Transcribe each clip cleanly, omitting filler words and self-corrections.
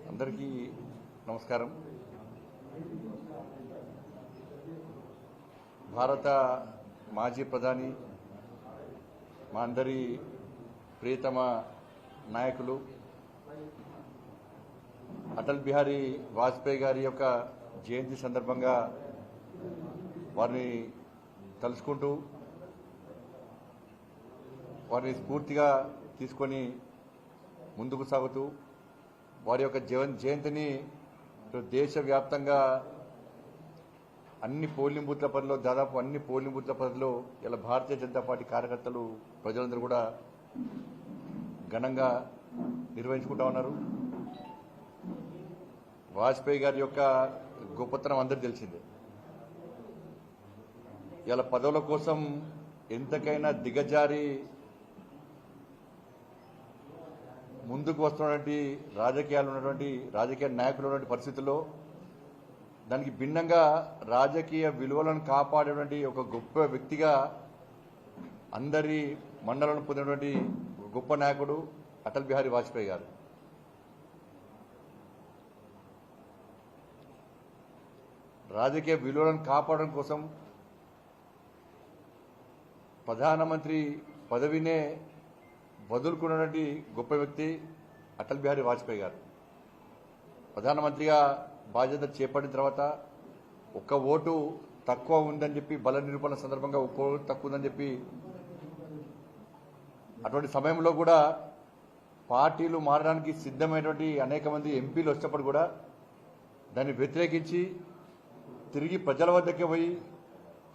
అందరికీ నమస్కారం. భారత మాజీ ప్రధాని మా అందరి ప్రియతమ నాయకులు అటల్ బిహారీ వాజ్పేయి గారి యొక్క జయంతి సందర్భంగా వారిని తలుచుకుంటూ వారిని స్ఫూర్తిగా తీసుకొని ముందుకు సాగుతూ వారి యొక్క జయంతిని దేశవ్యాప్తంగా అన్ని పోలింగ్ బూత్ల పరిధిలో దాదాపు అన్ని పోలింగ్ బూత్ల పరిధిలో ఇలా భారతీయ జనతా పార్టీ కార్యకర్తలు ప్రజలందరూ కూడా ఘనంగా నిర్వహించుకుంటా ఉన్నారు. వాజ్పేయి గారి యొక్క గొప్పతనం అందరికీ తెలిసిందే. ఇలా పదవుల కోసం ఎంతకైనా దిగజారి ముందుకు వస్తున్నటువంటి రాజకీయ నాయకులు ఉన్నటువంటి పరిస్థితుల్లో దానికి భిన్నంగా రాజకీయ విలువలను కాపాడేటువంటి ఒక గొప్ప వ్యక్తిగా అందరి మండలను పొందినటువంటి గొప్ప నాయకుడు అటల్ బిహారీ వాజ్పేయి గారు. రాజకీయ విలువలను కాపాడడం కోసం ప్రధానమంత్రి పదవినే వదులుకున్నటువంటి గొప్ప వ్యక్తి అటల్ బిహారీ వాజ్పేయి గారు. ప్రధానమంత్రిగా బాధ్యత చేపట్టిన తర్వాత ఒక్క ఓటు తక్కువ ఉందని చెప్పి బల నిరూపణ సందర్భంగా ఒక్క ఓటు తక్కువ ఉందని చెప్పి అటువంటి సమయంలో కూడా పార్టీలు మారడానికి సిద్ధమైనటువంటి అనేక మంది ఎంపీలు వచ్చినప్పుడు కూడా దాన్ని వ్యతిరేకించి తిరిగి ప్రజల వద్దకే పోయి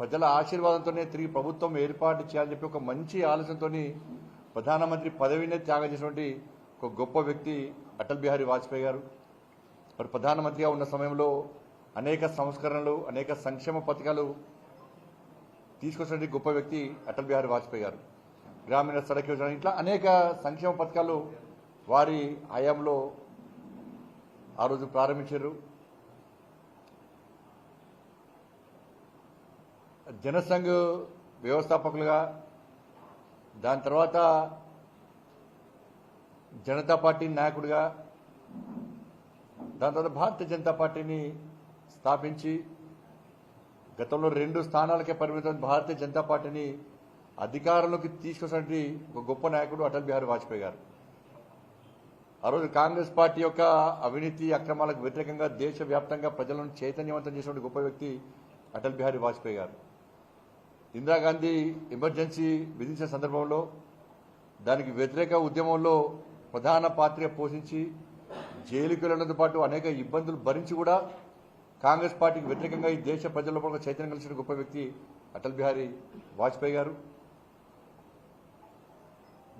ప్రజల ఆశీర్వాదంతోనే తిరిగి ప్రభుత్వం ఏర్పాటు చేయాలని చెప్పి ఒక మంచి ఆలోచనతో ప్రధానమంత్రి పదవినే త్యాగం చేసినటువంటి ఒక గొప్ప వ్యక్తి అటల్ బిహారీ వాజ్పేయి గారు. మరి ప్రధానమంత్రిగా ఉన్న సమయంలో అనేక సంస్కరణలు అనేక సంక్షేమ పథకాలు తీసుకొచ్చినటువంటి గొప్ప వ్యక్తి అటల్ బిహారీ వాజ్పేయి గారు. గ్రామీణ సడక్ యోజన ఇట్లా అనేక సంక్షేమ పథకాలు వారి హయాంలో ఆ రోజు ప్రారంభించారు. జనసంఘ్ వ్యవస్థాపకులుగా దాని తర్వాత జనతా పార్టీ నాయకుడిగా దాని తర్వాత భారతీయ జనతా పార్టీని స్థాపించి గతంలో 2 స్థానాలకే పరిమితం భారతీయ జనతా పార్టీని అధికారంలోకి తీసుకొచ్చినటువంటి ఒక గొప్ప నాయకుడు అటల్ బిహారీ వాజ్పేయి గారు. ఆ రోజు కాంగ్రెస్ పార్టీ యొక్క అవినీతి అక్రమాలకు వ్యతిరేకంగా దేశవ్యాప్తంగా ప్రజలను చైతన్యవంతం చేసినటువంటి గొప్ప వ్యక్తి అటల్ బిహారీ వాజ్పేయి గారు. ఇందిరాగాంధీ ఎమర్జెన్సీ విధించిన సందర్భంలో దానికి వ్యతిరేక ఉద్యమంలో ప్రధాన పాత్ర పోషించి జైలుకి వెళ్లడంతో పాటు అనేక ఇబ్బందులు భరించి కూడా కాంగ్రెస్ పార్టీకి వ్యతిరేకంగా ఈ దేశ ప్రజల్లో చైతన్యం కలిసిన గొప్ప వ్యక్తి అటల్ బిహారీ వాజ్పేయి గారు.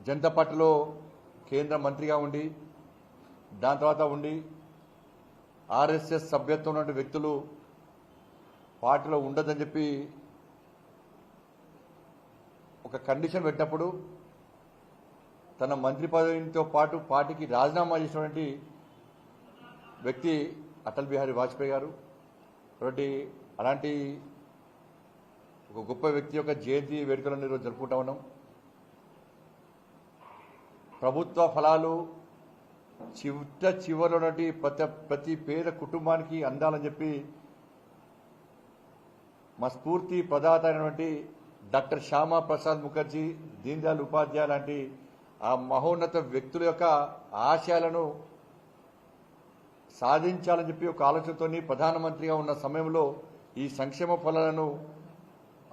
జనతా పార్టీలో కేంద్ర మంత్రిగా ఉండి దాని తర్వాత ఉండి ఆర్ఎస్ఎస్ సభ్యత్వం ఉన్న వ్యక్తులు పార్టీలో ఉండదని చెప్పి ఒక కండిషన్ పెట్టినప్పుడు తన మంత్రి పదవితో పాటు పార్టీకి రాజీనామా చేసినటువంటి వ్యక్తి అటల్ బిహారీ వాజ్పేయి గారు. కాబట్టి అలాంటి ఒక గొప్ప వ్యక్తి యొక్క జయంతి వేడుకలను ఈరోజు జరుపుకుంటా ఉన్నాం. ప్రభుత్వ ఫలాలు చివరిలో ఉన్నటువంటి ప్రతి పేద కుటుంబానికి అందాలని చెప్పి మా స్ఫూర్తి ప్రదాత అయినటువంటి డాక్టర్ శ్యామా ప్రసాద్ ముఖర్జీ, దీన్ దయాళ్ ఉపాధ్యాయ లాంటి ఆ మహోన్నత వ్యక్తుల యొక్క ఆశయాలను సాధించాలని చెప్పి ఒక ఆలోచనతోని ప్రధానమంత్రిగా ఉన్న సమయంలో ఈ సంక్షేమ ఫలాలను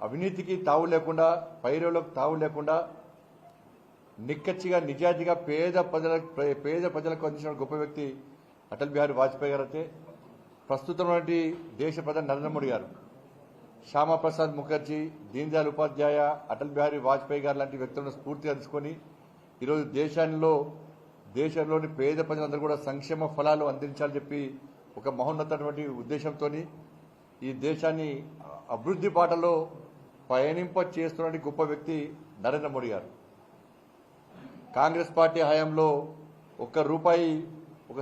అవినీతికి తావు లేకుండా, పైరులకు తావు లేకుండా నిక్కచ్చిగా నిజాయితీగా పేద ప్రజలకు అందించిన గొప్ప వ్యక్తి అటల్ బిహారీ వాజ్పేయి గారు. అయితే ప్రస్తుతం దేశ ప్రధాని నరేంద్ర మోడీ గారు శ్యామాప్రసాద్ ముఖర్జీ, దీన్ దయాళ్ ఉపాధ్యాయ, అటల్ బిహారీ వాజ్పేయి గారు లాంటి వ్యక్తులను స్ఫూర్తిగా తీసుకొని ఈరోజు దేశంలోని పేద ప్రజలందరూ కూడా సంక్షేమ ఫలాలు అందించాలని చెప్పి ఒక మహోన్నతమైన ఉద్దేశంతో ఈ దేశాన్ని అభివృద్ధి బాటలో పయనింప చేస్తున్న గొప్ప వ్యక్తి నరేంద్ర మోడీ గారు. కాంగ్రెస్ పార్టీ హయాంలో ₹1 ఒక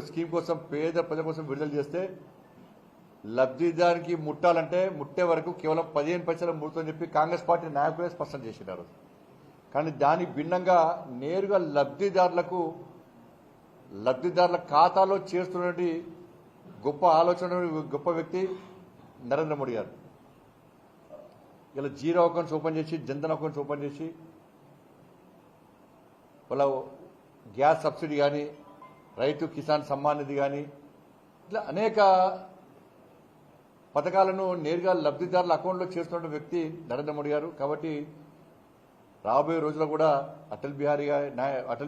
స్కీమ్ కోసం పేద ప్రజల కోసం విడుదల చేస్తే లబ్ధిదారికి ముట్టే వరకు కేవలం 15 పైసలు ముడుతుందని చెప్పి కాంగ్రెస్ పార్టీ నాయకులే స్పష్టం చేసినారు. కానీ దానికి భిన్నంగా నేరుగా లబ్ధిదారుల ఖాతాలో చేస్తున్నటువంటి గొప్ప ఆలోచన, గొప్ప వ్యక్తి నరేంద్ర మోడీ గారు. ఇలా జీరో అకౌంట్స్ ఓపెన్ చేసి, జన్ధన్ అకౌంట్స్ ఓపెన్ చేసి వాళ్ళ గ్యాస్ సబ్సిడీ కానీ, రైతు కిసాన్ సమ్మాన్ నిధి కానీ, ఇట్లా అనేక పథకాలను నేరుగా లబ్ధిదారుల అకౌంట్లో చేస్తున్న వ్యక్తి నరేంద్ర మోడీ గారు. కాబట్టి రాబోయే రోజుల్లో కూడా అటల్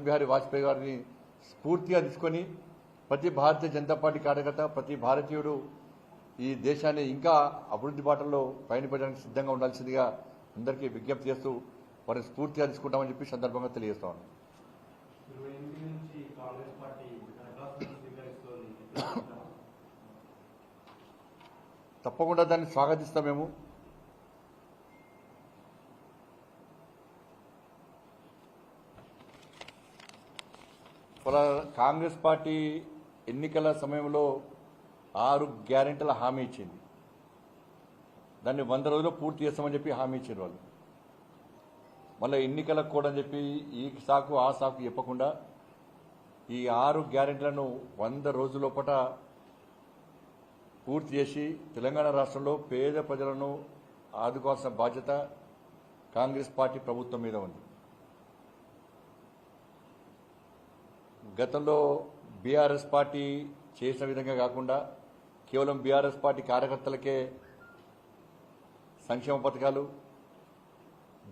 బిహారీ వాజ్పేయి గారిని స్ఫూర్తిగా తీసుకొని ప్రతి భారతీయ జనతా పార్టీ కార్యకర్త, ప్రతి భారతీయుడు ఈ దేశాన్ని ఇంకా అభివృద్ధి బాటల్లో పయనించడానికి సిద్ధంగా ఉండాల్సిందిగా అందరికీ విజ్ఞప్తి చేస్తూ వారిని స్ఫూర్తిగా తీసుకుంటామని చెప్పి సందర్భంగా తెలియజేస్తా ఉన్నాను. తప్పకుండా దాన్ని స్వాగతిస్తాం. మేము కాంగ్రెస్ పార్టీ ఎన్నికల సమయంలో 6 గ్యారెంటీల హామీ ఇచ్చింది. దాన్ని 100 రోజుల్లో పూర్తి చేస్తామని చెప్పి హామీ ఇచ్చారు వాళ్ళు. మళ్ళీ ఎన్నికలకు కూడా అని చెప్పి ఈ సాకు ఆ సాకు చెప్పకుండా ఈ 6 గ్యారెంటీలను 100 రోజుల్లోపట పూర్తి చేసి తెలంగాణ రాష్ట్రంలో పేద ప్రజలను ఆదుకోవాల్సిన బాధ్యత కాంగ్రెస్ పార్టీ ప్రభుత్వం మీద ఉంది. గతంలో బీఆర్ఎస్ పార్టీ చేసిన విధంగా కాకుండా కేవలం బీఆర్ఎస్ పార్టీ కార్యకర్తలకే సంక్షేమ పథకాలు,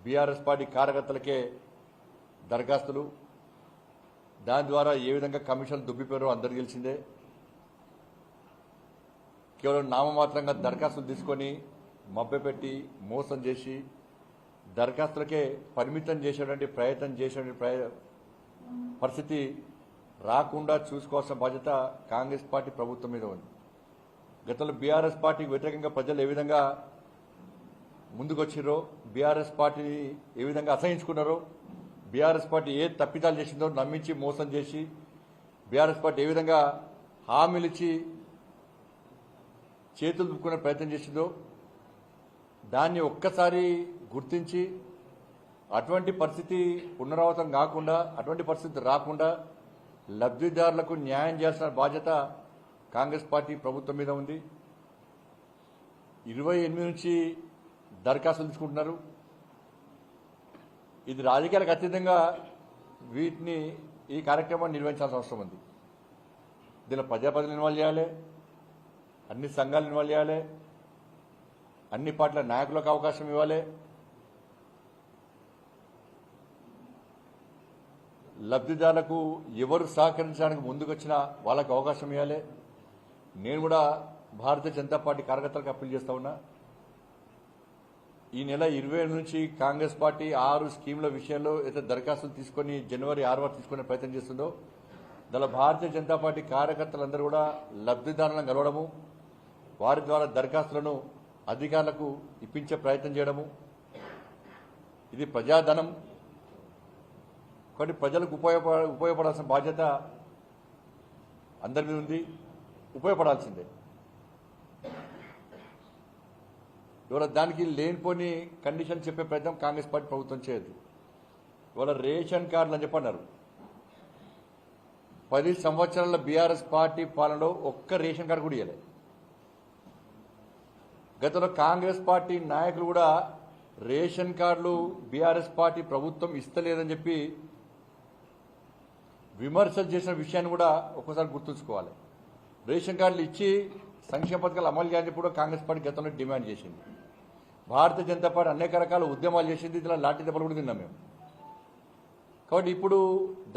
బీఆర్ఎస్ పార్టీ కార్యకర్తలకే దరఖాస్తులు, దాని ద్వారా ఏ విధంగా కమిషన్లు దుబ్బిపోయారో అందరికీ తెలిసిందే. కేవలం నామమాత్రంగా దరఖాస్తులు తీసుకొని మభ్యపెట్టి మోసం చేసి దరఖాస్తులకే పరిమితం చేసేటువంటి పరిస్థితి రాకుండా చూసుకోవాల్సిన బాధ్యత కాంగ్రెస్ పార్టీ ప్రభుత్వం మీద ఉంది. గతంలో బీఆర్ఎస్ పార్టీకి వ్యతిరేకంగా ప్రజలు ఏ విధంగా ముందుకొచ్చిరో, బీఆర్ఎస్ పార్టీని ఏ విధంగా అసహించుకున్నారో, బీఆర్ఎస్ పార్టీ ఏ తప్పిదాలు చేసిందో నమ్మించి మోసం చేసి బీఆర్ఎస్ పార్టీ ఏ విధంగా హామీలు ఇచ్చి చేతులు దుక్కునే ప్రయత్నం చేసిందో దాన్ని ఒక్కసారి గుర్తించి అటువంటి పరిస్థితి పునరావృతం కాకుండా, అటువంటి పరిస్థితి రాకుండా లబ్ధిదారులకు న్యాయం చేయాల్సిన బాధ్యత కాంగ్రెస్ పార్టీ ప్రభుత్వం మీద ఉంది. 28 నుంచి దరఖాస్తులు తీసుకుంటున్నారు. ఇది రాజకీయాలకు అతీతంగా ఈ కార్యక్రమాన్ని నిర్వహించాల్సిన అవసరం ఉంది. దీనిలో ప్రజాప్రతినిధులు ఇన్వాల్వ్ చేయాలి, అన్ని సంఘాలు ఇన్వాల్వ్ చేయాలి, అన్ని పార్టీల నాయకులకు అవకాశం ఇవ్వాలి, లబ్ధిదారులకు ఎవరు సహకరించడానికి ముందుకొచ్చినా వాళ్ళకు అవకాశం ఇవ్వాలి. నేను కూడా భారతీయ జనతా పార్టీ కార్యకర్తలకు అప్పీల్ చేస్తా ఉన్నా. ఈ నెల 27 నుంచి కాంగ్రెస్ పార్టీ 6 స్కీముల విషయంలో అయితే దరఖాస్తులు తీసుకొని జనవరి 6 వరకు తీసుకునే ప్రయత్నం చేస్తుందో దానిలో భారతీయ జనతా పార్టీ కార్యకర్తలందరూ కూడా లబ్ధిదారులను కలవడము, వారి ద్వారా దరఖాస్తులను అధికారులకు ఇప్పించే ప్రయత్నం చేయడము, ఇది ప్రజాధనం కాబట్టి ప్రజలకు ఉపయోగపడాల్సిన బాధ్యత అందరి మీద ఉంది. ఉపయోగపడాల్సిందే. ఇవాళ దానికి లేనిపోని కండిషన్ చెప్పే ప్రయత్నం కాంగ్రెస్ పార్టీ ప్రభుత్వం చేయదు. ఇవాళ రేషన్ కార్డులు అని చెప్పన్నారు. 10 సంవత్సరాల బీఆర్ఎస్ పార్టీ పాలనలో ఒక్క రేషన్ కార్డు కూడా ఇవ్వలేదు. గతంలో కాంగ్రెస్ పార్టీ నాయకులు కూడా రేషన్ కార్డులు బీఆర్ఎస్ పార్టీ ప్రభుత్వం ఇస్తలేదని చెప్పి విమర్శలు చేసిన విషయాన్ని కూడా ఒక్కసారి గుర్తుంచుకోవాలి. రేషన్ కార్డులు ఇచ్చి సంక్షేమ పథకాలు అమలు చేయాలని కూడా కాంగ్రెస్ పార్టీ గతంలో డిమాండ్ చేసింది. భారతీయ జనతా పార్టీ అనేక రకాల ఉద్యమాలు చేసింది. ఇలా లాఠీ దెబ్బలు కూడా తిన్నాం మేము. కాబట్టి ఇప్పుడు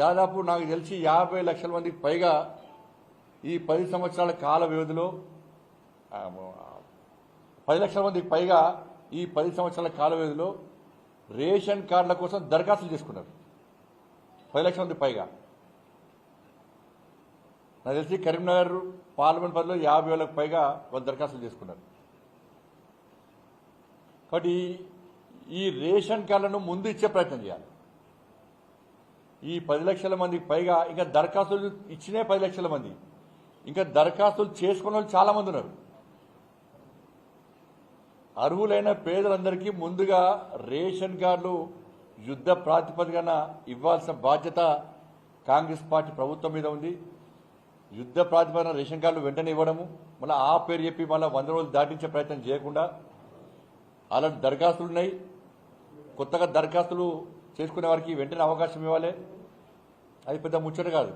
దాదాపు నాకు తెలిసి 50 లక్షల మందికి పైగా ఈ 10 సంవత్సరాల కాల వ్యవధిలో 10 లక్షల మందికి పైగా ఈ 10 సంవత్సరాల కాల వ్యవధిలో రేషన్ కార్డుల కోసం దరఖాస్తులు చేసుకున్నారు. 10 లక్షల మందికి పైగా. నాకు తెలిసి కరీంనగర్ పార్లమెంట్ పరిధిలో 50,000కు పైగా వాళ్ళు దరఖాస్తులు చేసుకున్నారు. కాబట్టి ఈ రేషన్ కార్డులను ముందు ఇచ్చే ప్రయత్నం చేయాలి. ఈ 10 లక్షల మందికి పైగా ఇంకా దరఖాస్తులు ఇచ్చినే 10 లక్షల మంది, ఇంకా దరఖాస్తులు చేసుకున్న వాళ్ళు చాలా మంది ఉన్నారు. అర్హులైన పేదలందరికీ ముందుగా రేషన్ కార్డులు యుద్ధ ప్రాతిపదికన ఇవ్వాల్సిన బాధ్యత కాంగ్రెస్ పార్టీ ప్రభుత్వం మీద ఉంది. యుద్ధ ప్రాతిపదికన రేషన్ కార్డులు వెంటనే ఇవ్వడము, మళ్ళీ ఆ పేరు చెప్పి మళ్ళీ 100 రోజులు దాటించే ప్రయత్నం చేయకుండా అలాంటి దరఖాస్తులు ఉన్నాయి. కొత్తగా దరఖాస్తులు చేసుకునే వారికి వెంటనే అవకాశం ఇవ్వాలి. అది పెద్ద ముచ్చట కాదు.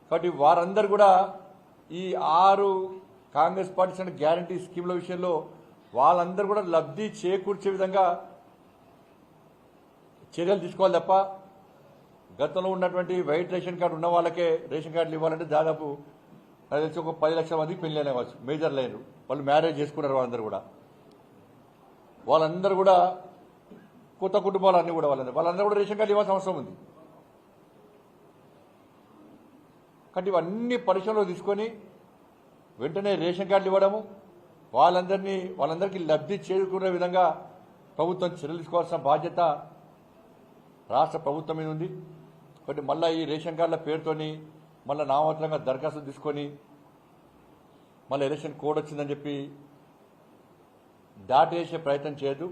కాబట్టి వారందరూ కూడా ఈ 6 కాంగ్రెస్ పార్టీ గ్యారంటీ స్కీమ్ల విషయంలో వాళ్ళందరూ కూడా లబ్ధి చేకూర్చే విధంగా చర్యలు తీసుకోవాలి తప్ప గతంలో ఉన్నటువంటి వైట్ రేషన్ కార్డు ఉన్న వాళ్ళకే రేషన్ కార్డులు ఇవ్వాలంటే దాదాపు నాకు తెలిసి ఒక 10 లక్షల మందికి పెళ్లి అనేవచ్చు. మేజర్ లైన్లు వాళ్ళు మ్యారేజ్ చేసుకున్నారు. వాళ్ళందరూ కూడా కొత్త కుటుంబాలు అన్నీ కూడా వాళ్ళందరూ కూడా రేషన్ కార్డు ఇవ్వాల్సిన అవసరం ఉంది. కాబట్టి ఇవన్నీ పరిశ్రమలో తీసుకొని వెంటనే రేషన్ కార్డులు ఇవ్వడము, వాళ్ళందరికీ లబ్ధి చేకూరే విధంగా ప్రభుత్వం చర్యలు తీసుకోవాల్సిన బాధ్యత రాష్ట్ర ప్రభుత్వం మీద ఉంది. కాబట్టి మళ్ళీ ఈ రేషన్ కార్డుల పేరుతోని మళ్ళీ నామమాత్రంగా దరఖాస్తు తీసుకొని మళ్ళీ ఎలక్షన్ కోడ్ వచ్చిందని చెప్పి దాటేసే ప్రయత్నం చేయదు.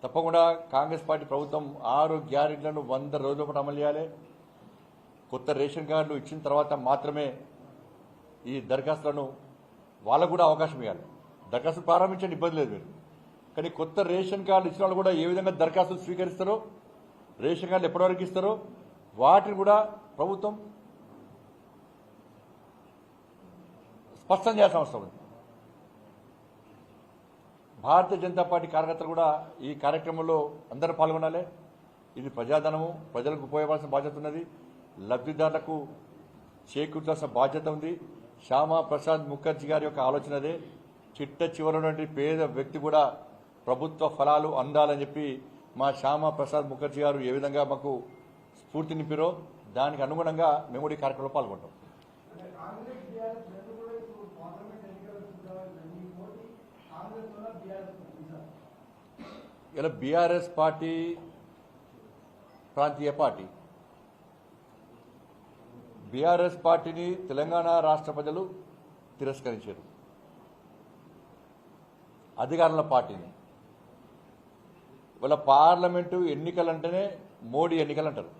తప్పకుండా కాంగ్రెస్ పార్టీ ప్రభుత్వం 6 గ్యారెంటీలను 100 రోజుల పాటు అమలు చేయాలి. కొత్త రేషన్ కార్డులు ఇచ్చిన తర్వాత మాత్రమే ఈ దరఖాస్తులను వాళ్ళకు కూడా అవకాశం ఇవ్వాలి. దరఖాస్తులు ప్రారంభించండి, ఇబ్బంది లేదు మీరు. కానీ కొత్త రేషన్ కార్డులు ఇచ్చిన వాళ్ళు కూడా ఏ విధంగా దరఖాస్తులు స్వీకరిస్తారో, రేషన్ కార్డులు ఎప్పటివరకు ఇస్తారో వాటిని కూడా ప్రభుత్వం స్పష్టం చేయాల్సిన అవసరం ఉంది. భారతీయ జనతా పార్టీ కార్యకర్తలు కూడా ఈ కార్యక్రమంలో అందరూ పాల్గొనాలి. ఇది ప్రజాధనము, ప్రజలకు ఉపయోగపడాల్సిన బాధ్యత ఉన్నది. లబ్ధిదారులకు చేకూర్చాల్సిన బాధ్యత ఉంది. శ్యామా ప్రసాద్ ముఖర్జీ గారి యొక్క ఆలోచన అదే. చిట్ట చివరి పేద వ్యక్తి కూడా ప్రభుత్వ ఫలాలు అందాలని చెప్పి మా శ్యామా ప్రసాద్ ముఖర్జీ గారు ఏ విధంగా మాకు స్ఫూర్తి నింపారో దానికి అనుగుణంగా మేము కూడా ఈ కార్యక్రమంలో పాల్గొంటాం. ఇలా బీఆర్ఎస్ పార్టీ ప్రాంతీయ పార్టీ. బీఆర్ఎస్ పార్టీని తెలంగాణ రాష్ట్ర ప్రజలు తిరస్కరించారు. అధికారంలో పార్టీని వాళ్ళ పార్లమెంటు ఎన్నికలంటేనే మోడీ ఎన్నికలు అంటారు.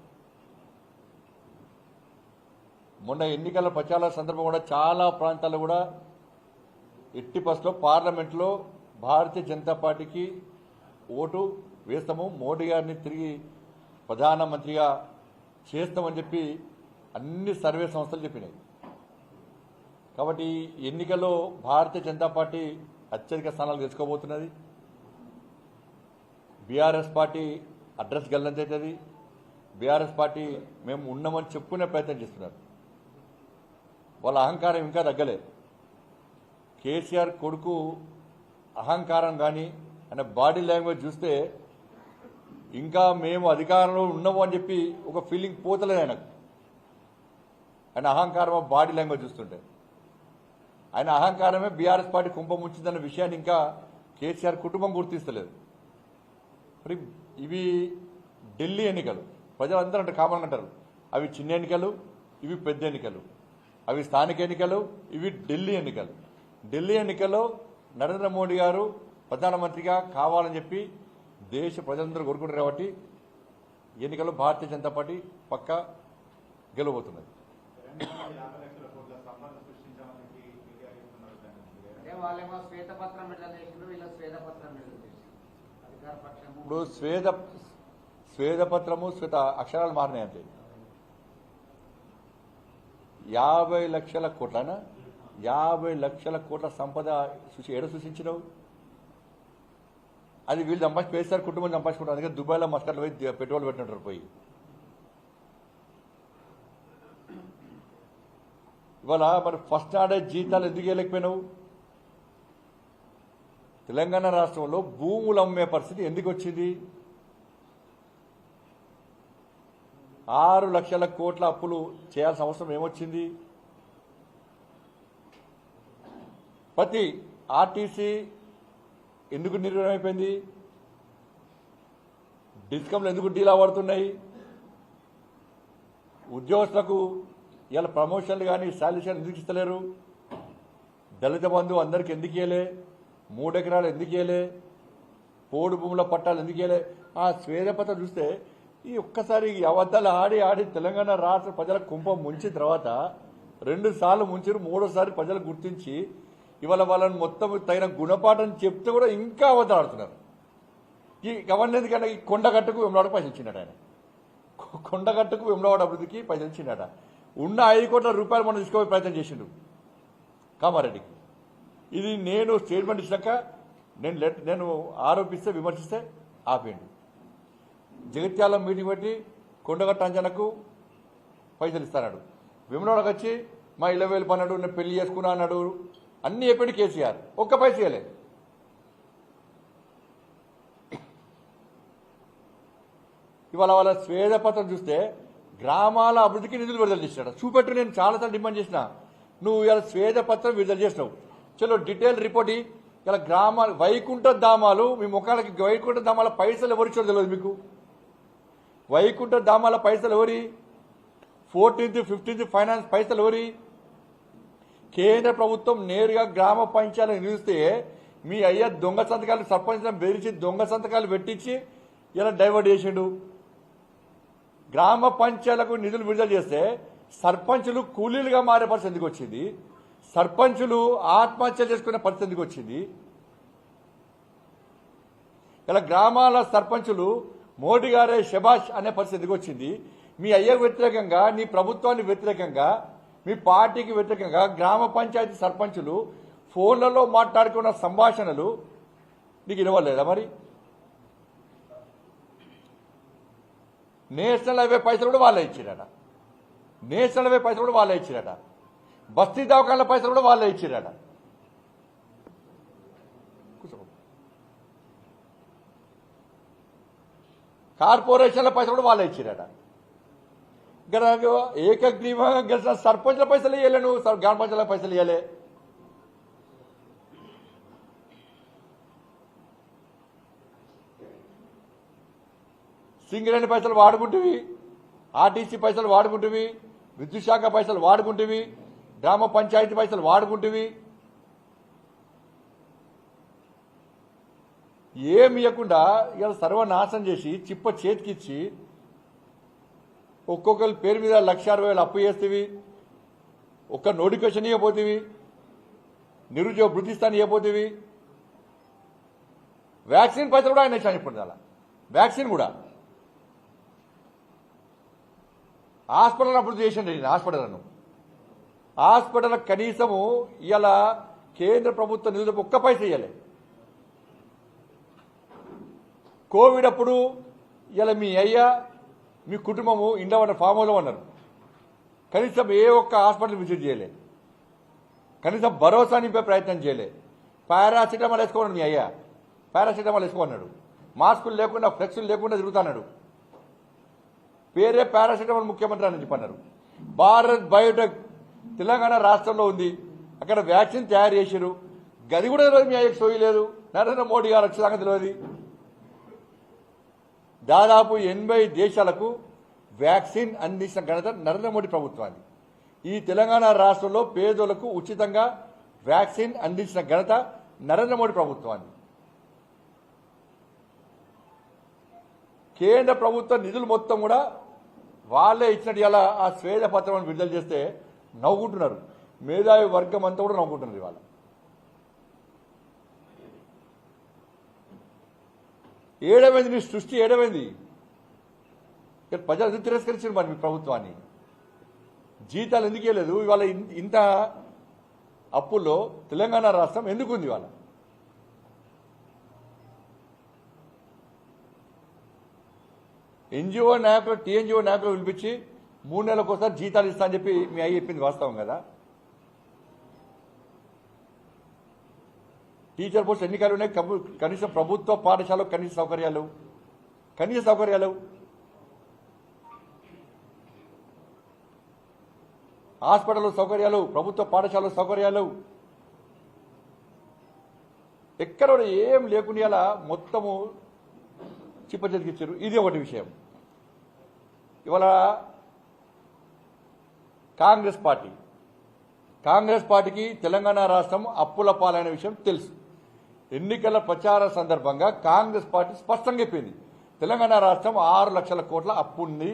మొన్న ఎన్నికల ప్రచార సందర్భం కూడా చాలా ప్రాంతాల్లో కూడా ఎట్టి పరిస్థితుల్లో పార్లమెంట్లో భారతీయ జనతా పార్టీకి ఓటు వేస్తాము, మోడీ గారిని తిరిగి ప్రధానమంత్రిగా చేస్తామని చెప్పి అన్ని సర్వే సంస్థలు చెప్పినాయి. కాబట్టి ఎన్నికల్లో భారతీయ జనతా పార్టీ అత్యధిక స్థానాలు గెలుచుకోబోతున్నది. బీఆర్ఎస్ పార్టీ అడ్రస్ గల్లంతవుతుంది. బీఆర్ఎస్ పార్టీ మేము ఉన్నామని చెప్పుకునే ప్రయత్నం చేస్తున్నారు. వాళ్ళ అహంకారం ఇంకా తగ్గలేదు. కేసీఆర్ కొడుకు అహంకారం కానీ ఆయన బాడీ లాంగ్వేజ్ చూస్తే ఇంకా మేము అధికారంలో ఉన్నాము అని చెప్పి ఒక ఫీలింగ్ పోతలేదు ఆయనకు. ఆయన అహంకారం బాడీ లాంగ్వేజ్ చూస్తుంటే ఆయన అహంకారమే బీఆర్ఎస్ పార్టీ కుంభముంచిందన్న విషయాన్ని ఇంకా కేసీఆర్ కుటుంబం గుర్తిస్తలేదు. మరి ఇవి ఢిల్లీ ఎన్నికలు. ప్రజలందరూ అంటే కామన్ అంటారు అవి చిన్న ఎన్నికలు, ఇవి పెద్ద ఎన్నికలు, అవి స్థానిక ఎన్నికలు, ఇవి ఢిల్లీ ఎన్నికలు. ఢిల్లీ ఎన్నికల్లో నరేంద్ర మోడీ గారు ప్రధానమంత్రిగా కావాలని చెప్పి దేశ ప్రజలందరూ కోరుకుంటారు. కాబట్టి ఎన్నికల్లో భారతీయ జనతా పార్టీ పక్కా గెలవబోతున్నది. వాళ్ళేమో శ్వేతపత్రం విడుదల చేసిండ్రు, వీళ్ళు శ్వేతపత్రం విడుదల చేసిండ్రు. అధికార పక్షము ఇప్పుడు శ్వేతపత్రము శ్వేత అక్షరాలు మారినాయి అంతే. 50 లక్షల కోట్లనా 50 లక్షల కోట్ల సంపద ఏడ సృష్టించినావు? అది వీళ్ళు సంపాదించి పేస్తారు, కుటుంబం సంపాదించుకుంటారు. అందుకే దుబాయ్లో మస్కట్లో పోయి పెట్రోల్ పెట్టినట్టు పోయి. ఇవాళ మరి ఫస్ట్ నాడే జీతాలు ఎందుకు వేయలేకపోయినావు? తెలంగాణ రాష్ట్రంలో భూములు అమ్మే పరిస్థితి ఎందుకు వచ్చింది? 6 లక్షల కోట్ల అప్పులు చేయాల్సిన అవసరం ఏమొచ్చింది? ప్రతి ఆర్టీసీ ఎందుకు నిర్వహణ అయిపోయింది? డిస్కంలు ఎందుకు డీలా పడుతున్నాయి? ఉద్యోగస్తులకు ఇలా ప్రమోషన్లు కానీ శాలరీస్ ఎందుకు ఇస్తలేరు? దళిత బంధు అందరికి ఎందుకు ఇవ్వలే? 3 ఎకరాలు ఎందుకు ఇవ్వలే? పోడు భూముల పట్టాలు ఎందుకు ఇవ్వలే? ఆ శ్వేతపత్రం చూస్తే ఈ ఒక్కసారి అబద్ధాలు ఆడి తెలంగాణ రాష్ట్ర ప్రజల కుంభం ముంచిన తర్వాత 2 సార్లు ముంచారు, 3వసారి ప్రజలు గుర్తించి ఇవాళ వాళ్ళని మొత్తం తగిన గుణపాఠం చెప్తే కూడా ఇంకా అబద్ధాలు ఆడుతున్నారు. ఈ గవర్నర్ ఎందుకంటే ఈ కొండగట్టుకు వెంబడవాడ పైసలు ఇచ్చినట, ఆయన కొండగట్టుకు వెంబడవాడ అభివృద్ధికి పైసలు ఇచ్చినట. ఉన్న 5 కోట్ల రూపాయలు మనం తీసుకోవే ప్రయత్నం చేసిండు కామారెడ్డికి. ఇది నేను స్టేట్మెంట్ ఇచ్చినాక నేను ఆరోపిస్తే విమర్శిస్తే ఆపేయండి. జగిత్యాల మీటింగ్ పెట్టి కొండగట్ట అంజనకు పైసలు ఇస్తాడు. విమలవాడకు వచ్చి మా 20,000 పన్నాడు, నేను పెళ్లి చేసుకున్నా అన్నాడు. అన్ని చెప్పాడు కేసీఆర్, ఒక్క పైస ఇవ్వలే. ఇవాళ వాళ్ళ శ్వేతపత్రం చూస్తే గ్రామాల అభివృద్ధికి నిధులు విడుదల చేసినాడు. చూపెట్టు, నేను చాలాసార్లు డిమాండ్ చేసిన. నువ్వు ఇలా శ్వేతపత్రం విడుదల చేసినావు, చలో డీటెయిల్ రిపోర్ట్. ఇలా గ్రామాలు వైకుంఠ ధామాలు మీ ముఖాలకి, వైకుంఠ ధామాల పైసలు ఎవరిచ్చో తెలియదు మీకు. వైకుంఠ ధామాల పైసలు ఎవరి? 14th 15th ఫైనాన్స్ పైసలు ఎవరి? కేంద్ర ప్రభుత్వం నేరుగా గ్రామ పంచాయతీలను నిలిస్తే మీ అయ్య దొంగ సంతకాలు సర్పంచ్లను బెదిరించి దొంగ సంతకాలు పెట్టించి ఇలా డైవర్ట్ చేసిండు. గ్రామ పంచాయతీలకు నిధులు విడుదల చేస్తే సర్పంచులు కూలీలుగా మారే పరిస్థితి ఎందుకు వచ్చింది? సర్పంచులు ఆత్మహత్యలు చేసుకునే పరిస్థితి ఎందుకు వచ్చింది? ఇలా గ్రామాల సర్పంచులు మోడీ గారే శబాష్ అనే పరిస్థితి ఎందుకు వచ్చింది? మీ అయ్యకు వ్యతిరేకంగా, నీ ప్రభుత్వానికి వ్యతిరేకంగా, మీ పార్టీకి వ్యతిరేకంగా గ్రామ పంచాయతీ సర్పంచులు ఫోన్లలో మాట్లాడుకున్న సంభాషణలు నీకు వినవలేదా? మరి నేషనల్ హైవే పైసలు కూడా వాళ్ళే ఇచ్చిరట. నేషనల్ హైవే పైసలు కూడా వాళ్ళే ఇచ్చిరట. బస్తీ దవాఖాన్ల పైసలు కూడా వాళ్ళే ఇచ్చిరట. కార్పొరేషన్ల పైసలు కూడా వాళ్ళే ఇచ్చిరట. ఇక్కడ ఏకగ్రీవంగా గెలిచిన సర్పంచ్ల పైసలు ఇవ్వలే, నువ్వు గ్రామ పంచాయతీల పైసలు ఇవ్వలే. సింగరేణి పైసలు వాడుకుంటువి, ఆర్టీసీ పైసలు వాడుకుంటువి, విద్యుత్ శాఖ పైసలు వాడుకుంటువి, గ్రామ పంచాయతీ పైసలు వాడుకుంటువి. ఏమి ఇవ్వకుండా ఇలా సర్వనాశనం చేసి చిప్ప చేతికిచ్చి ఒక్కొక్కరి పేరు మీద 1,60,000 అప్పు చేస్తేవి, ఒక్క నోటిఫికేషన్ ఇవ్వబోతేవి, నిరుద్యోగ వృత్తిస్తాను ఇవ్వబోతేవి. వ్యాక్సిన్ పైసలు కూడా ఆయన ఇచ్చాను. ఇప్పుడు అలా వ్యాక్సిన్ కూడా హాస్పిటల్ అభివృద్ధి చేసిండి. హాస్పిటల్ కనీసము ఇలా కేంద్ర ప్రభుత్వ నిధులకు ఒక్క పైస ఇవ్వలే. కోవిడ్ అప్పుడు ఇలా మీ అయ్యా మీ కుటుంబము ఇంట్లో ఉన్న ఫామ్ హౌస్లో ఉన్నారు. కనీసం ఏ ఒక్క హాస్పిటల్ విజిట్ చేయలే, కనీసం భరోసా నింపే ప్రయత్నం చేయలే. పారాసిటమాల్ వేసుకోమన్నాడు మీ అయ్యా, పారాసిటమాల్ వేసుకోమన్నాడు. మాస్కులు లేకుండా ఫ్లెక్సులు లేకుండా తిరుగుతున్నాడు. పేరే పారాసిటమాల్ ముఖ్యమంత్రి అని చెప్పన్నారు. భారత్ బయోటెక్ తెలంగాణ రాష్ట్రంలో ఉంది, అక్కడ వ్యాక్సిన్ తయారు చేశారు. గది కూడా తెలియదు మీ అయ్యకు, సోయలేదు. నరేంద్ర మోడీ గారు వచ్చేదాకా తెలియదు. దాదాపు 80 దేశాలకు వ్యాక్సిన్ అందించిన ఘనత నరేంద్ర మోడీ ప్రభుత్వాన్ని. ఈ తెలంగాణ రాష్ట్రంలో పేదోళ్లకు ఉచితంగా వ్యాక్సిన్ అందించిన ఘనత నరేంద్ర మోడీ ప్రభుత్వాన్ని. కేంద్ర ప్రభుత్వ నిధులు మొత్తం కూడా వాళ్ళే ఇచ్చినట్టు ఇలా ఆ శ్వేతపత్రం విడుదల చేస్తే నవ్వుకుంటున్నారు. మేధావి వర్గం అంతా కూడా నవ్వుకుంటున్నారు. ఇవాళ ఏడమైంది నీ సృష్టి ఏడమైంది ఇక్కడ ప్రజలు ఎందుకు తిరస్కరించారు మరి మీ ప్రభుత్వాన్ని జీతాలు ఎందుకు ఇవ్వలేదు ఇవాళ ఇంత అప్పుల్లో తెలంగాణ రాష్ట్రం ఎందుకు ఉంది ఇవాళ ఎన్జిఓ నాయకులు టీఎన్జిఓ నాయకులు పిలిపించి 3 నెలలకు ఒకసారి జీతాలు ఇస్తా అని చెప్పి మీ అయ్యి చెప్పింది వాస్తవం కదా టీచర్ పోస్ట్ ఎన్నికలు ఉన్నాయి కనీసం ప్రభుత్వ పాఠశాలలో కనీస సౌకర్యాలు హాస్పిటల్ సౌకర్యాలు ప్రభుత్వ పాఠశాల సౌకర్యాలు ఎక్కడ ఏం లేకుండా మొత్తము చిప్పచెతికిచ్చారు ఇది ఒకటి విషయం ఇవాళ కాంగ్రెస్ పార్టీకి తెలంగాణ రాష్ట్రం అప్పుల పాలైన విషయం తెలుసు ఎన్నికల ప్రచార సందర్భంగా కాంగ్రెస్ పార్టీ స్పష్టంగా చెప్పింది తెలంగాణ రాష్ట్రం 6 లక్షల కోట్ల అప్పు ఉంది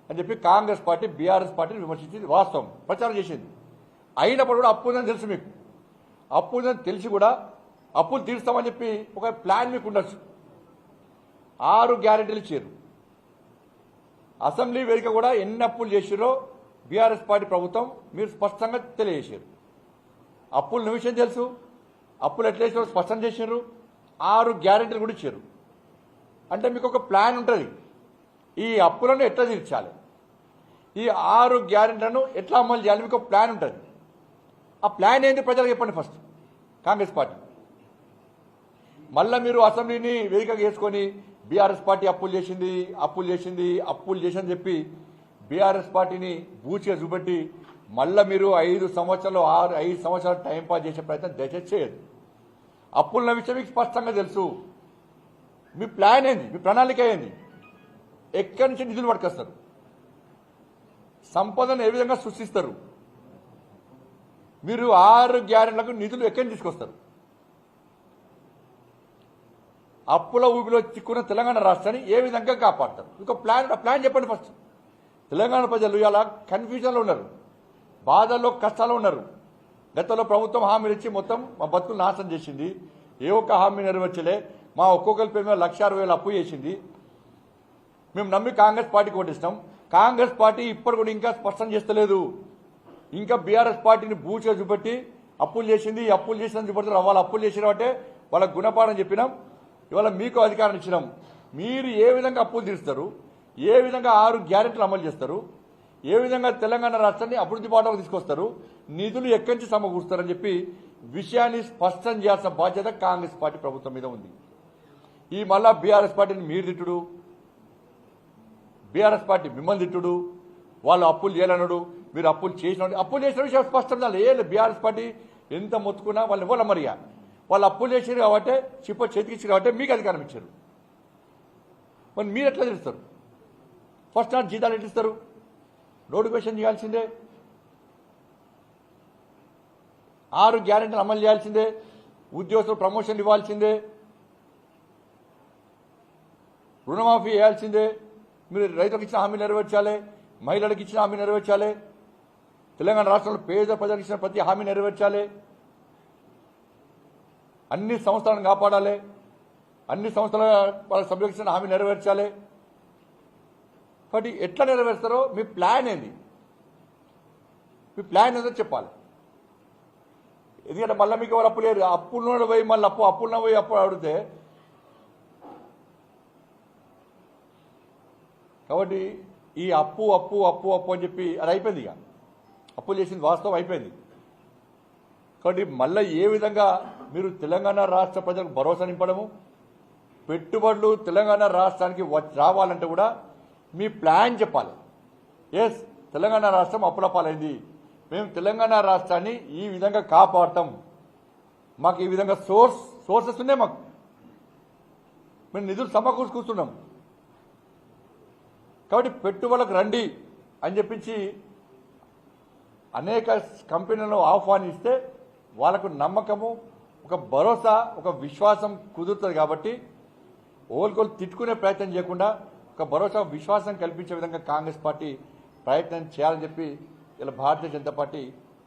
అని చెప్పి కాంగ్రెస్ పార్టీ బీఆర్ఎస్ పార్టీని విమర్శించింది వాస్తవం ప్రచారం చేసింది అయినప్పుడు కూడా అప్పు ఉందని తెలుసు మీకు అప్పు ఉందని తెలిసి కూడా అప్పులు తీరుస్తామని చెప్పి ఒక ప్లాన్ మీకు ఉండొచ్చు 6 గ్యారెంటీలు ఇచ్చారు అసెంబ్లీ వేదిక కూడా ఎన్ని అప్పులు చేసిరో బీఆర్ఎస్ పార్టీ ప్రభుత్వం మీరు స్పష్టంగా తెలియజేశారు అప్పుల విషయం తెలుసు అప్పులు ఎట్లా చేసారో స్పష్టం చేశారు 6 గ్యారెంటీలు కూడా ఇచ్చారు అంటే మీకు ఒక ప్లాన్ ఉంటుంది ఈ అప్పులను ఎట్లా తీర్చాలి ఈ 6 గ్యారెంటీలను ఎట్లా అమలు చేయాలి మీకు ఒక ప్లాన్ ఉంటుంది ఆ ప్లాన్ ఏంటి ప్రజలకు చెప్పండి ఫస్ట్ కాంగ్రెస్ పార్టీ మళ్ళీ మీరు అసెంబ్లీని వేదికగా చేసుకొని బీఆర్ఎస్ పార్టీ అప్పులు చేసిందని చెప్పి బీఆర్ఎస్ పార్టీని బూచిగా చూపెట్టి మళ్ళీ మీరు 5 సంవత్సరాలు టైంపాస్ చేసే ప్రయత్నం దయచేసి చేయదు అప్పుల విషయం మీకు స్పష్టంగా తెలుసు మీ ప్లాన్ ఏంది మీ ప్రణాళిక ఏంది ఎక్కడి నుంచి నిధులు పట్టుకొస్తారు సంపదను ఏ విధంగా సృష్టిస్తారు మీరు 6 గ్యారెంటీలకు నిధులు ఎక్కడి తీసుకొస్తారు అప్పుల ఊబిలో చిక్కున్న తెలంగాణ రాష్ట్రాన్ని ఏ విధంగా కాపాడతారు ఒక ప్లాన్ చెప్పండి ఫస్ట్ తెలంగాణ ప్రజలు ఇలా కన్ఫ్యూజన్లో ఉన్నారు బాధల్లో కష్టాల్లో ఉన్నారు గతంలో ప్రభుత్వం హామీలు ఇచ్చి మొత్తం మా బతుకులు నాశనం చేసింది ఏ ఒక్క హామీ నెరవేర్చలే మా ఒక్కొక్కరి పేరు మీద 1,60,000 అప్పు చేసింది మేము నమ్మి కాంగ్రెస్ పార్టీకి ఓటిస్తాం కాంగ్రెస్ పార్టీ ఇప్పుడు కూడా ఇంకా స్పష్టం చేస్తలేదు ఇంకా బీఆర్ఎస్ పార్టీని బూచిగా చూపెట్టి అప్పులు చేసిందని చూపెడతారు వాళ్ళ అప్పులు చేసినామంటే వాళ్ళ గుణపాఠం చెప్పినాం ఇవాళ మీకు అధికారం ఇచ్చినాం మీరు ఏ విధంగా అప్పులు తీరుస్తారు ఏ విధంగా 6 గ్యారెంటీలు అమలు చేస్తారు ఏ విధంగా తెలంగాణ రాష్ట్రాన్ని అభివృద్ధి బాటలోకి తీసుకొస్తారు నిధులు ఎక్కడి నుంచి సమకూరుస్తారని చెప్పి విషయాన్ని స్పష్టం చేయాల్సిన బాధ్యత కాంగ్రెస్ పార్టీ ప్రభుత్వం మీద ఉంది ఈ మళ్ళా బీఆర్ఎస్ పార్టీని మీరు తిట్టుడు బీఆర్ఎస్ పార్టీ మిమ్మల్ని తిట్టుడు వాళ్ళు అప్పులు చేయాలన్నాడు మీరు అప్పులు చేసిన విషయం స్పష్టం చేయాలి బీఆర్ఎస్ పార్టీ ఎంత మొత్తుకున్నా వాళ్ళు ఇవ్వాలి మరిగా వాళ్ళు అప్పులు చేసారు కాబట్టి చేతికిచ్చారు కాబట్టి మీకు అధికారం ఇచ్చారు మరి మీరు ఎట్లా చేస్తారు ఫస్ట్ నాట్ జీతాలు ఎట్లా ఇస్తారు నోటిఫికేషన్ చేయాల్సిందే 6 గ్యారెంటీలు అమలు చేయాల్సిందే ఉద్యోగస్తులు ప్రమోషన్ ఇవ్వాల్సిందే రుణమాఫీ చేయాల్సిందే మీరు రైతులకు ఇచ్చిన హామీ నెరవేర్చాలి మహిళలకు ఇచ్చిన హామీ నెరవేర్చాలి తెలంగాణ రాష్ట్రంలో పేద ప్రజలకు ఇచ్చిన ప్రతి హామీ నెరవేర్చాలి అన్ని సంస్థలను కాపాడాలి అన్ని సంస్థల వాళ్ళ సభ్యులకు ఇచ్చిన హామీ నెరవేర్చాలి కాబట్టి ఎట్లా నెరవేరుస్తారో మీ ప్లాన్ ఏంది మీ ప్లాన్ ఏదో చెప్పాలి ఎందుకంటే మళ్ళీ మీకు ఎవరు అప్పు లేరు అప్పుల్లో పోయి మళ్ళీ అప్పుల్లో పోయి అప్పు అడిగితే కాబట్టి ఈ అప్పు అని చెప్పి అది అయిపోయింది ఇక అప్పులు చేసింది వాస్తవం అయిపోయింది కాబట్టి మళ్ళీ ఏ విధంగా మీరు తెలంగాణ రాష్ట్ర ప్రజలకు భరోసా నింపడము పెట్టుబడులు తెలంగాణ రాష్ట్రానికి రావాలంటే కూడా మీ ప్లాన్ చెప్పాలి ఎస్ తెలంగాణ రాష్ట్రం అప్పుల పాలైంది మేము తెలంగాణ రాష్ట్రాన్ని ఈ విధంగా కాపాడతాం మాకు ఈ విధంగా సోర్సెస్ ఉన్నాయి మాకు మేము నిధులు సమకూర్చుకుంటున్నాం కాబట్టి పెట్టుబడులకు రండి అని చెప్పించి అనేక కంపెనీలను ఆహ్వానిస్తే వాళ్ళకు నమ్మకము ఒక భరోసా ఒక విశ్వాసం కుదురుతుంది కాబట్టి ఓల్కోలు తిట్టుకునే ప్రయత్నం చేయకుండా ఒక భరోసా విశ్వాసం కల్పించే విధంగా కాంగ్రెస్ పార్టీ ప్రయత్నం చేయాలని చెప్పి ఇలా భారతీయ జనతా పార్టీ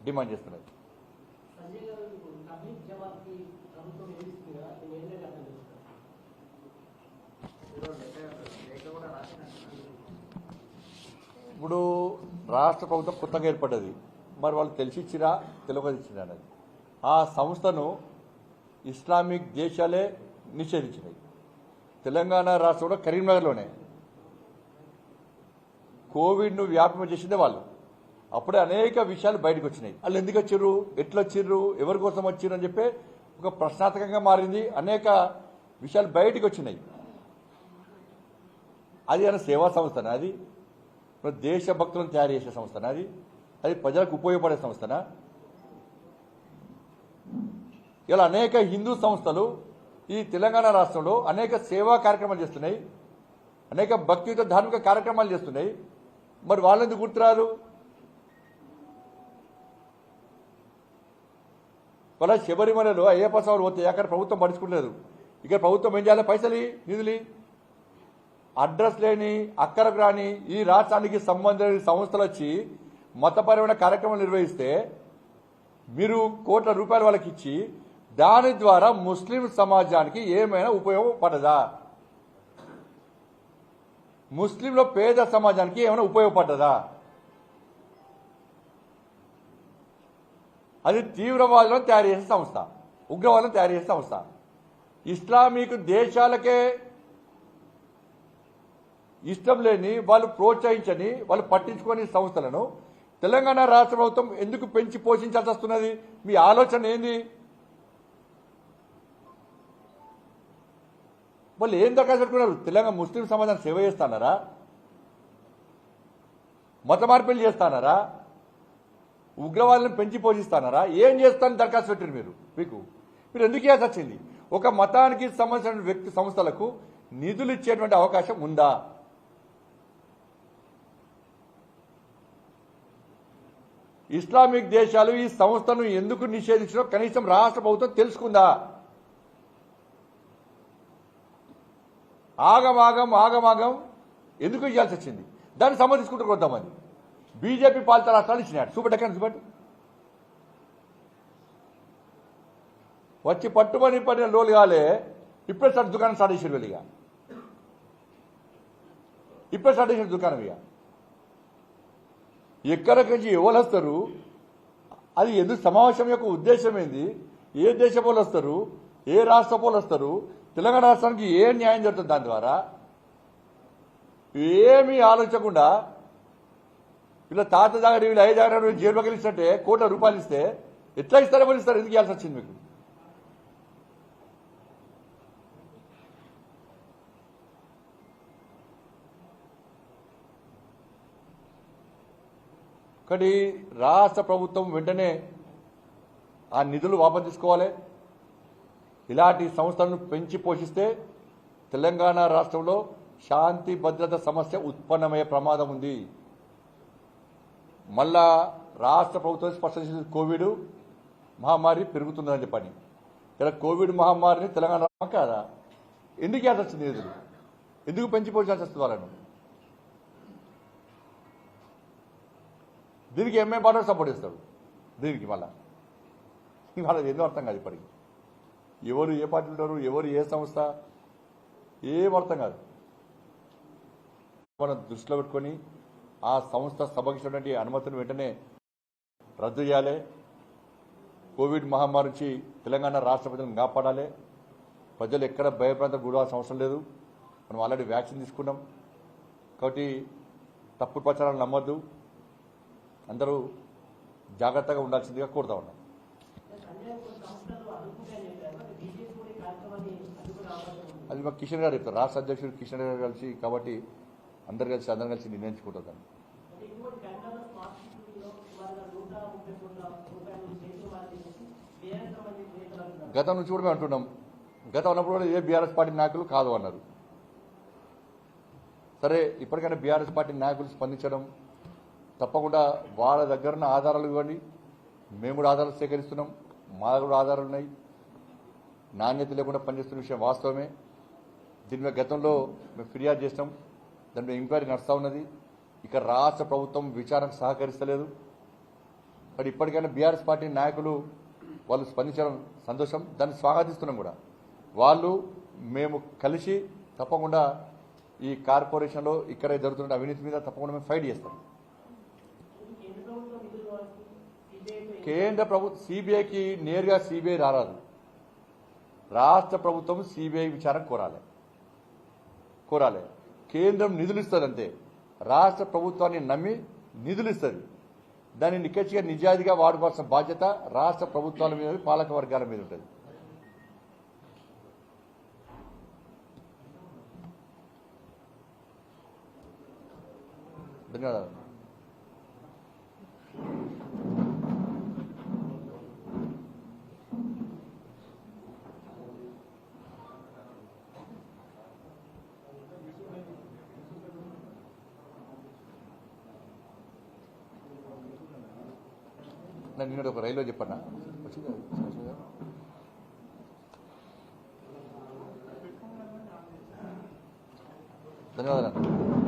డిమాండ్ చేస్తున్నది ఇప్పుడు రాష్ట్ర ప్రభుత్వం కొత్తగా ఏర్పడ్డది, మరి వాళ్ళు తెలిసిచ్చిరా తెలియకచ్చిరా అన్నది. ఆ సంస్థను ఇస్లామిక్ దేశాలే నిషేధించినాయి. తెలంగాణ రాష్ట్రంలో కరీంనగర్లోనే కోవిడ్ను వ్యాపింపజేసిందే వాళ్ళు. అప్పుడే అనేక విషయాలు బయటకు వచ్చినాయి. వాళ్ళు ఎందుకు వచ్చిర్రు, ఎట్లా వచ్చిర్రు, ఎవరి కోసం వచ్చిర్రు అని చెప్పి ఒక ప్రశ్నార్థకంగా మారింది. అనేక విషయాలు బయటకు వచ్చినాయి. అది అన్న సేవా సంస్థనా? అది దేశభక్తులను తయారు చేసే సంస్థనా? అది ప్రజలకు ఉపయోగపడే సంస్థనా? ఇలా అనేక హిందూ సంస్థలు ఈ తెలంగాణ రాష్ట్రంలో అనేక సేవా కార్యక్రమాలు చేస్తున్నాయి, అనేక భక్తియుత ధార్మిక కార్యక్రమాలు చేస్తున్నాయి. మరి వాళ్ళెందుకు గుర్తురారు? వాళ్ళ శబరిమలలో అయ్యప్ప స్వామి పోతే అక్కడ ప్రభుత్వం పడుచుకోలేదు. ఇక్కడ ప్రభుత్వం ఏం చేయాలి? పైసలు నిధులు. అడ్రస్ లేని అక్కరకు రాని ఈ రాష్ట్రానికి సంబంధించిన సంస్థలు వచ్చి మతపరమైన కార్యక్రమాలు నిర్వహిస్తే మీరు కోట్ల రూపాయలు వాళ్ళకి ఇచ్చి దాని ద్వారా ముస్లిం సమాజానికి ఏమైనా ఉపయోగపడదా? ముస్లింల పేద సమాజానికి ఏమైనా ఉపయోగపడ్డదా? అది తీవ్రవాదులను తయారు చేసే సంస్థ, ఉగ్రవాదులను తయారు చేసే సంస్థ. ఇస్లామిక్ దేశాలకే ఇష్టం లేని, వాళ్ళు ప్రోత్సహించని, వాళ్ళు పట్టించుకొని సంస్థలను తెలంగాణ రాష్ట్ర ప్రభుత్వం ఎందుకు పెంచి పోషించాల్సి వస్తున్నది? మీ ఆలోచన ఏంది? వాళ్ళు ఏం దరఖాస్తు పెట్టుకున్నారు? తెలంగాణ ముస్లిం సమాజాన్ని సేవ చేస్తానారా? మత మార్పిడి చేస్తానారా? ఉగ్రవాదులను పెంచి పోషిస్తానారా? ఏం చేస్తానని దరఖాస్తు పెట్టారు మీరు? మీరు ఎందుకు చేయాల్సి వచ్చింది? ఒక మతానికి సంబంధించిన వ్యక్తి సంస్థలకు నిధులు ఇచ్చేటువంటి అవకాశం ఉందా? ఇస్లామిక్ దేశాలు ఈ సంస్థను ఎందుకు నిషేధించడం కనీసం రాష్ట్ర ప్రభుత్వం తెలుసుకుందా? ఆగమాగం ఎందుకు ఇవ్వాల్సి వచ్చింది? దాన్ని సమర్థించుకుంటూ కొంతమంది బీజేపీ పాలిత రాష్ట్రాలు ఇచ్చినాడు. చూపెట్టకండి, చూపెట్టు. వచ్చి పట్టుబడి పడిన లోలు కాలే, ఇప్పుడే దుకాణం స్టార్ట్ చేసారు. వెళ్ళిగా ఇప్పుడే స్టార్ట్ చేసిన దుకాణం. ఇక ఎక్కడికి నుంచి ఎవరు వస్తారు? అది ఎందుకు సమావేశం యొక్క ఉద్దేశం ఏంది? ఏ దేశ పోలు వస్తారు? ఏ రాష్ట్ర పోలు వస్తారు? తెలంగాణ రాష్ట్రానికి ఏ న్యాయం జరుగుతుంది? దాని ద్వారా ఏమీ ఆలోచించకుండా వీళ్ళ తాత జాగ్రత్త, వీళ్ళు ఐదు జాగ్రత్త జైలుకి వెళ్ళిస్తే కోట్ల రూపాయలు ఇస్తే ఎట్లా ఇస్తారో వాళ్ళు ఇస్తారు. ఎందుకు ఇవ్వాల్సి వచ్చింది మీకు? ఒకటి రాష్ట్ర ప్రభుత్వం వెంటనే ఆ నిధులు వాపసు తీసుకోవాలి. ఇలాంటి సంస్థలను పెంచి పోషిస్తే తెలంగాణ రాష్ట్రంలో శాంతి భద్రత సమస్య ఉత్పన్నమయ్యే ప్రమాదం ఉంది. మళ్ళా రాష్ట్ర ప్రభుత్వం స్పష్టం చేసిన కోవిడ్ మహమ్మారి పెరుగుతుందని చెప్పని. ఇలా కోవిడ్ మహమ్మారిని తెలంగాణ కాదా? ఎందుకు చేయాల్సి వచ్చింది? నిధులు ఎందుకు పెంచి పోషించాల్సి వస్తుంది వాళ్ళను? దీనికి ఎంఏ పార్టీ సపోర్ట్ చేస్తాడు. దీనికి మళ్ళా వాళ్ళకి ఎందుకు అర్థం కాదు. ఇప్పటికి ఎవరు ఏ పార్టీ ఉంటారు, ఎవరు ఏ సంస్థ, ఏం అర్థం కాదు. మనం దృష్టిలో పెట్టుకొని ఆ సంస్థ సభకి ఇచ్చినటువంటి అనుమతిని వెంటనే రద్దు చేయాలి. కోవిడ్ మహమ్మారి నుంచి తెలంగాణ రాష్ట్ర ప్రజలను కాపాడాలి. ప్రజలు ఎక్కడ భయప్రాంతం గురవాల్సిన అవసరం లేదు. మనం ఆల్రెడీ వ్యాక్సిన్ తీసుకున్నాం కాబట్టి తప్పుడు ప్రచారాలు నమ్మద్దు. అందరూ జాగ్రత్తగా ఉండాల్సిందిగా కోరుతా ఉన్నాం. అది మా కిషన్ గారు చెప్తారు. రాష్ట్ర అధ్యక్షుడు కిషన్ గారు కలిసి, కాబట్టి అందరు కలిసి నిర్ణయించుకుంటారు. గతం నుంచి కూడా మేము అంటున్నాం. గతం ఉన్నప్పుడు కూడా ఏ బీఆర్ఎస్ పార్టీ నాయకులు కాదు అన్నారు. సరే, ఇప్పటికైనా బీఆర్ఎస్ పార్టీ నాయకులు స్పందించడం, తప్పకుండా వాళ్ళ దగ్గర ఉన్న ఆధారాలు ఇవ్వండి. మేము కూడా ఆధారాలు సేకరిస్తున్నాం. మా కూడా ఆధారాలు ఉన్నాయి. నాణ్యత లేకుండా పనిచేస్తున్న విషయం వాస్తవమే. దీని మీద గతంలో మేము ఫిర్యాదు చేస్తాం. దాని మీద ఎంక్వైరీ నడుస్తూ ఉన్నది. ఇక రాష్ట్ర ప్రభుత్వం విచారణకు సహకరిస్తలేదు. మరి ఇప్పటికైనా బీఆర్ఎస్ పార్టీ నాయకులు వాళ్ళు స్పందించడం సంతోషం. దాన్ని స్వాగతిస్తున్నాం కూడా. వాళ్ళు మేము కలిసి తప్పకుండా ఈ కార్పొరేషన్లో ఇక్కడ జరుగుతున్న అవినీతి మీద తప్పకుండా మేము ఫైట్ చేస్తాం. కేంద్ర ప్రభుత్వం సిబిఐకి నేరుగా సిబిఐ రారాదు. రాష్ట్ర ప్రభుత్వం సిబిఐ విచారణ కోరాలి. కేంద్రం నిధులు ఇస్తుంది అంతే. రాష్ట్ర ప్రభుత్వాన్ని నమ్మి నిధులు ఇస్తుంది. దాన్ని నిక్కచ్చిగా నిజాయితీగా వాడుకోవాల్సిన బాధ్యత రాష్ట్ర ప్రభుత్వాల మీద, పాలక వర్గాల మీద ఉంటుంది. ధన్యవాదాలు. నేను ఒక రైల్లో చెప్పన్నా వచ్చిందా? ధన్యవాదాలు.